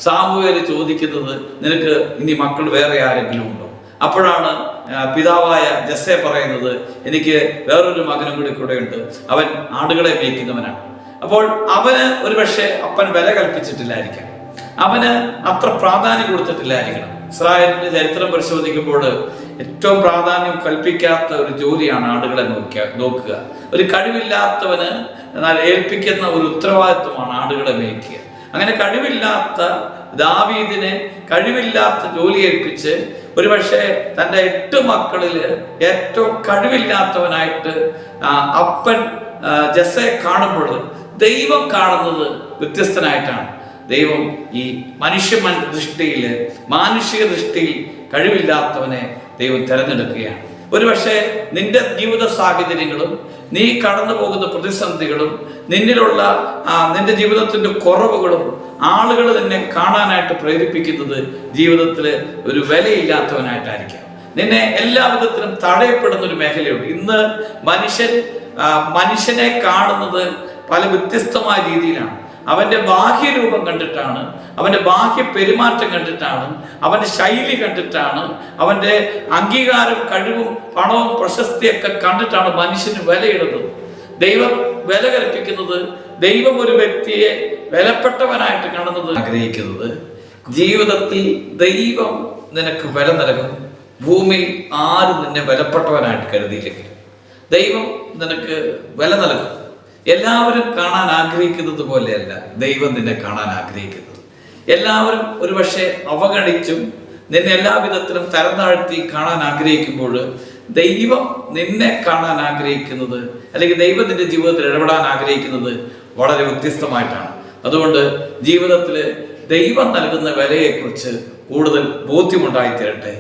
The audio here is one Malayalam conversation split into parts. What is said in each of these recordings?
സാമുവേൽ ചോദിക്കുന്നത്, നിനക്ക് ഇനി മക്കൾ വേറെ ആരെങ്കിലും ഉണ്ടോ? അപ്പോഴാണ് പിതാവായ ജസ്സെ പറയുന്നത്, എനിക്ക് വേറൊരു മകനും കൂടെ ഉണ്ട്, അവൻ ആടുകളെ മേയ്ക്കുന്നവനാണ്. അപ്പോൾ അവന് ഒരുപക്ഷെ അപ്പൻ വില കൽപ്പിച്ചിട്ടില്ലായിരിക്കാം, അവന് അത്ര പ്രാധാന്യം കൊടുത്തിട്ടില്ലായിരിക്കണം. ഇസ്രായേലിന്റെ ചരിത്രം പരിശോധിക്കുമ്പോൾ ഏറ്റവും പ്രാധാന്യം കൽപ്പിക്കാത്ത ഒരു ജോലിയാണ് ആടുകളെ നോക്കുക. ഒരു കഴിവില്ലാത്തവന് ഏൽപ്പിക്കുന്ന ഒരു ഉത്തരവാദിത്വമാണ് ആടുകളെ മേയ്ക്കുക. അങ്ങനെ കഴിവില്ലാത്ത ദാവീദിനെ കഴിവില്ലാത്ത ജോലി ഏൽപ്പിച്ച് ഒരുപക്ഷെ തൻ്റെ 8 മക്കളിൽ ഏറ്റവും കഴിവില്ലാത്തവനായിട്ട് അപ്പൻ ജസ്സയെ കാണുമ്പോൾ ദൈവം കാണുന്നത് വ്യത്യസ്തനായിട്ടാണ്. ദൈവം ഈ മാനുഷിക ദൃഷ്ടിയിൽ കഴിവില്ലാത്തവനെ ദൈവം തിരഞ്ഞെടുക്കുകയാണ്. ഒരുപക്ഷെ നിന്റെ ജീവിത സാഹചര്യങ്ങളും നീ കടന്നു പോകുന്ന പ്രതിസന്ധികളും നിന്റെ ജീവിതത്തിന്റെ കുറവുകളും ആളുകൾ നിന്നെ കാണാനായിട്ട് പ്രേരിപ്പിക്കുന്നത് ജീവിതത്തിൽ ഒരു വിലയില്ലാത്തവനായിട്ടായിരിക്കാം. നിന്നെ എല്ലാ വിധത്തിലും തടയപ്പെടുന്ന ഒരു മേഖലയുണ്ട്. ഇന്ന് മനുഷ്യനെ കാണുന്നത് പല വ്യത്യസ്തമായ രീതിയിലാണ്. അവന്റെ ബാഹ്യരൂപം കണ്ടിട്ടാണ്, അവന്റെ ബാഹ്യ പെരുമാറ്റം കണ്ടിട്ടാണ്, അവന്റെ ശൈലി കണ്ടിട്ടാണ്, അവന്റെ അംഗീകാരം, കഴിവും, പണവും, പ്രശസ്തിയൊക്കെ കണ്ടിട്ടാണ് മനുഷ്യന് വിലയിടുന്നത്. ദൈവം വില കൽപ്പിക്കുന്നത്, ദൈവം ഒരു വ്യക്തിയെ വിലപ്പെട്ടവനായിട്ട് കാണുന്നത് ആഗ്രഹിക്കുന്നത്, ജീവിതത്തിൽ ദൈവം നിനക്ക് വില നൽകും. ഭൂമിയിൽ ആരും നിന്നെ വിലപ്പെട്ടവനായിട്ട് കരുതിയില്ലെങ്കിൽ ദൈവം നിനക്ക് വില നൽകും. എല്ലാവരും കാണാൻ ആഗ്രഹിക്കുന്നത് പോലെയല്ല ദൈവം നിന്നെ കാണാൻ ആഗ്രഹിക്കുന്നത്. എല്ലാവരും ഒരുപക്ഷെ അവഗണിച്ചും നിന്നെ എല്ലാ വിധത്തിലും തരം താഴ്ത്തി കാണാൻ ആഗ്രഹിക്കുമ്പോൾ ദൈവം നിന്നെ കാണാൻ ആഗ്രഹിക്കുന്നത്, അല്ലെങ്കിൽ ദൈവം നിന്റെ ജീവിതത്തിൽ ഇടപെടാൻ ആഗ്രഹിക്കുന്നത് വളരെ വ്യത്യസ്തമായിട്ടാണ്. അതുകൊണ്ട് ജീവിതത്തിൽ ദൈവം നൽകുന്ന വിലയെക്കുറിച്ച് കൂടുതൽ ബോധ്യമുണ്ടായിത്തീരട്ടെ.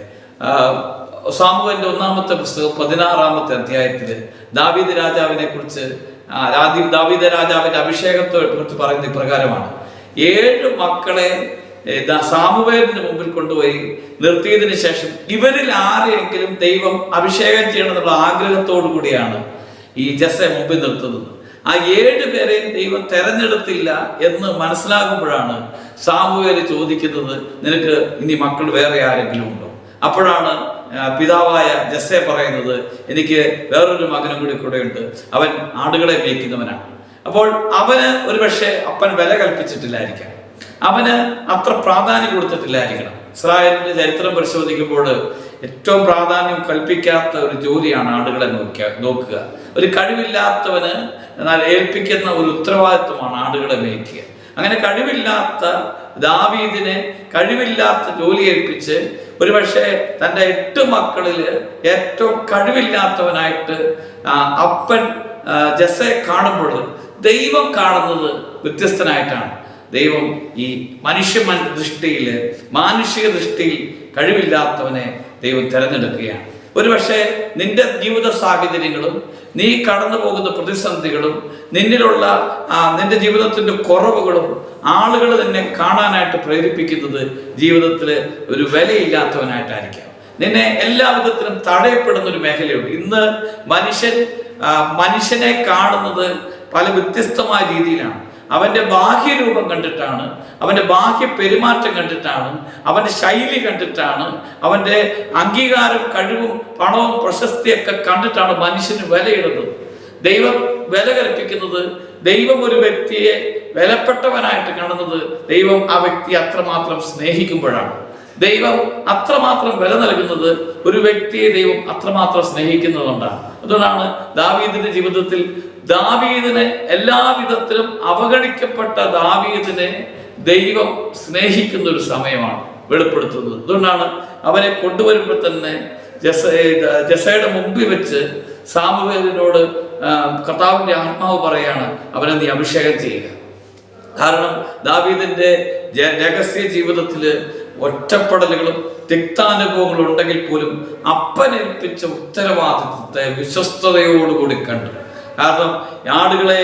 സാമുവേലിന്റെ 1-ാമത്തെ പുസ്തകം 16-ാമത്തെ അധ്യായത്തില് ദാവീദ് രാജാവിനെ കുറിച്ച് ദാവീദ് രാജാവിന്റെ അഭിഷേകത്തെ കുറിച്ച് പറയുന്ന ഇപ്രകാരമാണ്: 7 മക്കളെ സാമുവേലിന് മുമ്പിൽ കൊണ്ടുപോയി നിർത്തിയതിനു ശേഷം ഇവരിൽ ആരെയെങ്കിലും ദൈവം അഭിഷേകം ചെയ്യണമെന്നുള്ള ആഗ്രഹത്തോടു കൂടിയാണ് ഈ ജസ്സെ മുമ്പിൽ നിർത്തുന്നത്. ആ 7 പേരെയും ദൈവം തെരഞ്ഞെടുത്തില്ല എന്ന് മനസ്സിലാകുമ്പോഴാണ് സാമുവേൽ ചോദിക്കുന്നത്, നിനക്ക് ഇനി മക്കൾ വേറെ ആരെങ്കിലും ഉണ്ടോ? അപ്പോഴാണ് പിതാവായ ജസ്സെ പറയുന്നത്, എനിക്ക് വേറൊരു മകനും കൂടെ ഉണ്ട്, അവൻ ആടുകളെ മേയ്ക്കുന്നവനാണ്. അപ്പോൾ അവന് ഒരുപക്ഷെ അപ്പൻ വില കൽപ്പിച്ചിട്ടില്ലായിരിക്കാം, അവന് അത്ര പ്രാധാന്യം കൊടുത്തിട്ടില്ലായിരിക്കണം. ഇസ്രായേലിന്റെ ചരിത്രം പരിശോധിക്കുമ്പോൾ ഏറ്റവും പ്രാധാന്യം കൽപ്പിക്കാത്ത ഒരു ജോലിയാണ് ആടുകളെ നോക്കുക. ഒരു കഴിവില്ലാത്തവന് ഏൽപ്പിക്കുന്ന ഒരു ഉത്തരവാദിത്വമാണ് ആടുകളെ മേയ്ക്കുക. അങ്ങനെ കഴിവില്ലാത്ത ദാവീദിനെ കഴിവില്ലാത്ത ജോലി ഏൽപ്പിച്ച് ഒരുപക്ഷെ തൻ്റെ 8 മക്കളിൽ ഏറ്റവും കഴിവില്ലാത്തവനായിട്ട് അപ്പൻ ജസ്സയെ കാണുമ്പോൾ ദൈവം കാണുന്നത് വ്യത്യസ്തനായിട്ടാണ്. ദൈവം ഈ മാനുഷിക ദൃഷ്ടിയിൽ കഴിവില്ലാത്തവനെ ദൈവം തിരഞ്ഞെടുക്കുകയാണ്. ഒരുപക്ഷെ നിന്റെ ജീവിത സാഹചര്യങ്ങളും നീ കടന്നു പോകുന്ന പ്രതിസന്ധികളും നിന്റെ ജീവിതത്തിന്റെ കുറവുകളും ആളുകൾ നിന്നെ കാണാനായിട്ട് പ്രേരിപ്പിക്കുന്നത് ജീവിതത്തിൽ ഒരു വിലയില്ലാത്തവനായിട്ടായിരിക്കാം. നിന്നെ എല്ലാ വിധത്തിലും തടയപ്പെടുന്ന ഒരു മേഖലയുണ്ട്. ഇന്ന് മനുഷ്യനെ കാണുന്നത് പല വ്യത്യസ്തമായ രീതിയിലാണ്. അവന്റെ ബാഹ്യരൂപം കണ്ടിട്ടാണ്, അവന്റെ ബാഹ്യ പെരുമാറ്റം കണ്ടിട്ടാണ്, അവന്റെ ശൈലി കണ്ടിട്ടാണ്, അവന്റെ അംഗീകാരം, കഴിവും, പണവും, പ്രശസ്തിയൊക്കെ കണ്ടിട്ടാണ് മനുഷ്യന് വിലയിടുന്നത്. ദൈവം വില കൽപ്പിക്കുന്നത്, ദൈവം ഒരു വ്യക്തിയെ വിലപ്പെട്ടവനായിട്ട് കാണുന്നത് ദൈവം ആ വ്യക്തിയെ അത്രമാത്രം സ്നേഹിക്കുമ്പോഴാണ്. ദൈവം അത്രമാത്രം വില നൽകുന്നത് ഒരു വ്യക്തിയെ ദൈവം അത്രമാത്രം സ്നേഹിക്കുന്നതുകൊണ്ടാണ്. അതുകൊണ്ടാണ് ദാവീദിന്റെ ജീവിതത്തിൽ ദാവീദിനെ എല്ലാ വിധത്തിലും അവഗണിക്കപ്പെട്ട ദാവീദിനെ ദൈവം സ്നേഹിക്കുന്ന ഒരു സമയമാണ് വെളിപ്പെടുത്തുന്നത്. അതുകൊണ്ടാണ് അവനെ കൊണ്ടുവരുമ്പോൾ തന്നെ ജസ്സയുടെ മുമ്പിൽ വെച്ച് സാമുവേലിനോട് കർത്താവിന്റെ ആത്മാവ് പറയാണ്, അവനെ നീ അഭിഷേകം ചെയ്യുക. കാരണം ദാവീദിന്റെ രഹസ്യ ജീവിതത്തില് ഒറ്റപ്പെടലുകളും തിക്താനുഭവങ്ങളും ഉണ്ടെങ്കിൽ പോലും അപ്പനേൽപ്പിച്ച ഉത്തരവാദിത്വത്തെ വിശ്വസ്തയോടുകൂടി കണ്ടു. കാരണം ആടുകളെ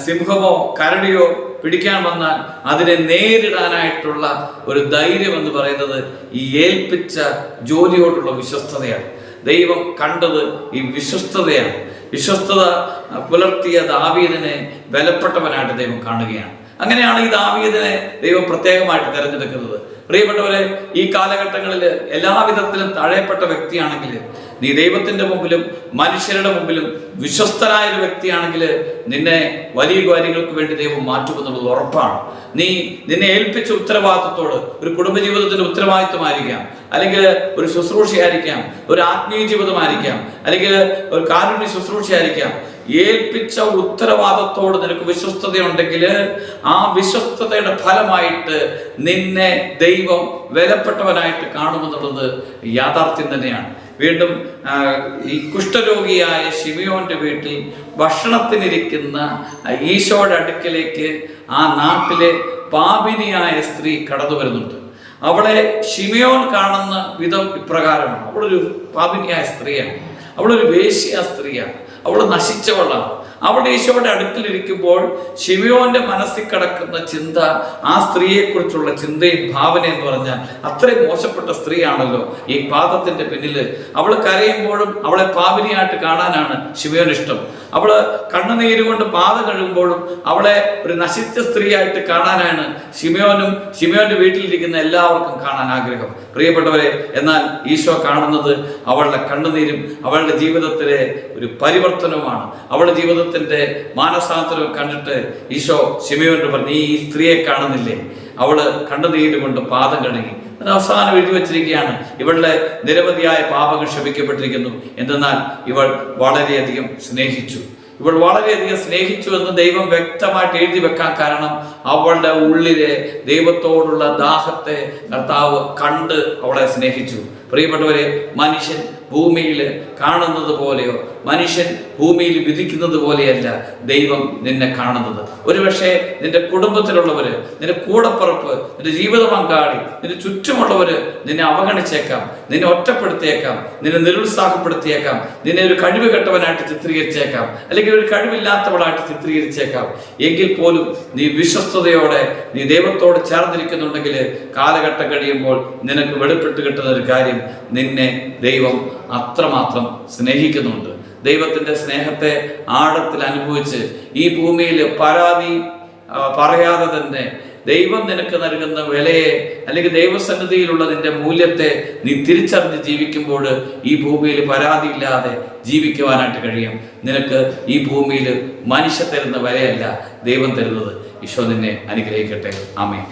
സിംഹമോ കരടിയോ പിടിക്കാൻ വന്നാൽ അതിനെ നേരിടാനായിട്ടുള്ള ഒരു ധൈര്യം എന്ന് പറയുന്നത് ഈ ഏൽപ്പിച്ച ജോലിയോടുള്ള വിശ്വസ്തതയാണ്. ദൈവം കണ്ടത് ഈ വിശ്വസ്തതയാണ്. വിശ്വസ്തത പുലർത്തിയ ദാവീദിനെ ബലപ്പെട്ടവനായിട്ട് ദൈവം കാണുകയാണ്. അങ്ങനെയാണ് ഈ ദാവീദിനെ ദൈവം പ്രത്യേകമായിട്ട് തിരഞ്ഞെടുക്കുന്നത്. പ്രിയപ്പെട്ടവരെ, ഈ കാലഘട്ടങ്ങളിൽ എല്ലാവിധത്തിലും തഴയപ്പെട്ട വ്യക്തിയാണെങ്കിൽ, നീ ദൈവത്തിന്റെ മുമ്പിലും മനുഷ്യരുടെ മുമ്പിലും വിശ്വസ്തനായ ഒരു വ്യക്തിയാണെങ്കിൽ, നിന്നെ വലിയ കാര്യങ്ങൾക്ക് വേണ്ടി ദൈവം മാറ്റുമെന്നുള്ളത് ഉറപ്പാണ്. നിന്നെ ഏൽപ്പിച്ച ഉത്തരവാദിത്വത്തോട്, ഒരു കുടുംബജീവിതത്തിന്റെ ഉത്തരവാദിത്വമായിരിക്കാം, അല്ലെങ്കിൽ ഒരു ശുശ്രൂഷയായിരിക്കാം, ഒരു ആത്മീയ ജീവിതമായിരിക്കാം, അല്ലെങ്കിൽ ഒരു കാരുണ്യ ശുശ്രൂഷയായിരിക്കാം, ഏൽപ്പിച്ച ഉത്തരവാദിത്തോട് നിനക്ക് വിശ്വസ്തതയുണ്ടെങ്കിൽ ആ വിശ്വസ്തതയുടെ ഫലമായിട്ട് നിന്നെ ദൈവം വിലപ്പെട്ടവനായിട്ട് കാണുമെന്നുള്ളത് യാഥാർത്ഥ്യം തന്നെയാണ്. വീണ്ടും ഈ കുഷ്ഠരോഗിയായ ശിമിയോന്റെ വീട്ടിൽ ഭക്ഷണത്തിനിരിക്കുന്ന ഈശോയുടെ അടുക്കലേക്ക് ആ നാട്ടിലെ പാപിനിയായ സ്ത്രീ കടന്നു വരുന്നുണ്ട്. അവളെ ശിമിയോൻ കാണുന്ന വിധം ഇപ്രകാരമാണ്: അവളൊരു പാപിനിയായ സ്ത്രീയാണ്, അവളൊരു വേശ്യ സ്ത്രീയാണ്, അവൾ നശിച്ചവളാണ്. അവിടെ ഈശോയുടെ അടുക്കലിരിക്കുമ്പോൾ ശിമിയോന്റെ മനസ്സിൽ കിടക്കുന്ന ചിന്ത, ആ സ്ത്രീയെ കുറിച്ചുള്ള ചിന്തയും ഭാവനയും എന്ന് പറഞ്ഞാൽ അത്രയും മോശപ്പെട്ട സ്ത്രീയാണല്ലോ ഈ പാദത്തിന്റെ പിന്നില്. അവൾ കരയുമ്പോഴും അവളെ പാപിനിയായിട്ട് കാണാനാണ് ശിമിയോന് ഇഷ്ടം. അവള് കണ്ണുനീര് കൊണ്ട് പാദം കഴുകുമ്പോഴും അവളെ ഒരു നശിച്ച സ്ത്രീയായിട്ട് കാണാനാണ് ശിമിയോന്റെ വീട്ടിലിരിക്കുന്ന എല്ലാവർക്കും കാണാൻ ആഗ്രഹം. പ്രിയപ്പെട്ടവരെ, എന്നാൽ ഈശോ കാണുന്നത് അവളുടെ കണ്ണുനീരും അവളുടെ ജീവിതത്തിലെ ഒരു പരിവർത്തനവുമാണ്. അവളുടെ ജീവിതത്തിന്റെ മാനസാന്തരവും കണ്ടിട്ട് ഈശോ ശിമിയോനോട് പറഞ്ഞു, ഈ സ്ത്രീയെ കാണുന്നില്ലേ? അവള് കണ്ണുനീര് കൊണ്ട് പാദം കഴുകി. അവസാനം എഴുതി വച്ചിരിക്കുകയാണ്, ഇവളുടെ നിരവധിയായ പാപങ്ങൾ ക്ഷമിക്കപ്പെട്ടിരിക്കുന്നു. എന്തെന്നാൽ ഇവൾ വളരെയധികം സ്നേഹിച്ചു. ഇവൾ വളരെയധികം സ്നേഹിച്ചു എന്ന് ദൈവം വ്യക്തമായിട്ട് എഴുതി വെക്കാൻ കാരണം, അവളുടെ ഉള്ളിലെ ദൈവത്തോടുള്ള ദാഹത്തെ കർത്താവ് കണ്ട് അവളെ സ്നേഹിച്ചു. പ്രിയപ്പെട്ടവരെ, മനുഷ്യൻ ഭൂമിയിൽ കാണുന്നത് പോലെയോ മനുഷ്യൻ ഭൂമിയിൽ വിധിക്കുന്നത് പോലെയല്ല ദൈവം നിന്നെ കാണുന്നത്. ഒരുപക്ഷെ നിന്റെ കുടുംബത്തിലുള്ളവര്, നിന്റെ കൂടപ്പുറപ്പ്, നിന്റെ ജീവിത പങ്കാളി, നിന്റെ ചുറ്റുമുള്ളവര് നിന്നെ അവഗണിച്ചേക്കാം, നിന്നെ ഒറ്റപ്പെടുത്തിയേക്കാം, നിന്നെ നിരുത്സാഹപ്പെടുത്തിയേക്കാം, നിന്നെ ഒരു കഴിവ് കെട്ടവനായിട്ട് ചിത്രീകരിച്ചേക്കാം, അല്ലെങ്കിൽ ഒരു കഴിവില്ലാത്തവളായിട്ട് ചിത്രീകരിച്ചേക്കാം. എങ്കിൽ പോലും നീ വിശ്വസ്തയോടെ നീ ദൈവത്തോട് ചേർന്നിരിക്കുന്നുണ്ടെങ്കിൽ കാലഘട്ടം കഴിയുമ്പോൾ നിനക്ക് വെളിപ്പെട്ട് കിട്ടുന്ന ഒരു കാര്യം, നിന്നെ ദൈവം അത്രമാത്രം സ്നേഹിക്കുന്നുണ്ട്. ദൈവത്തിന്റെ സ്നേഹത്തെ ആഴത്തിൽ അനുഭവിച്ച് ഈ ഭൂമിയിൽ പരാതി പറയാതെ തന്നെ ദൈവം നിനക്ക് നൽകുന്ന വിലയെ, അല്ലെങ്കിൽ ദൈവസന്നിധിയിലുള്ള നിന്റെ മൂല്യത്തെ നീ തിരിച്ചറിഞ്ഞ് ജീവിക്കുമ്പോൾ ഈ ഭൂമിയിൽ പരാതിയില്ലാതെ ജീവിക്കുവാനായിട്ട് കഴിയും. നിനക്ക് ഈ ഭൂമിയിൽ മനുഷ്യ തരുന്ന വിലയല്ല ദൈവം തരുന്നത്. ഈശോ നിന്നെ അനുഗ്രഹിക്കട്ടെ. ആമേൻ.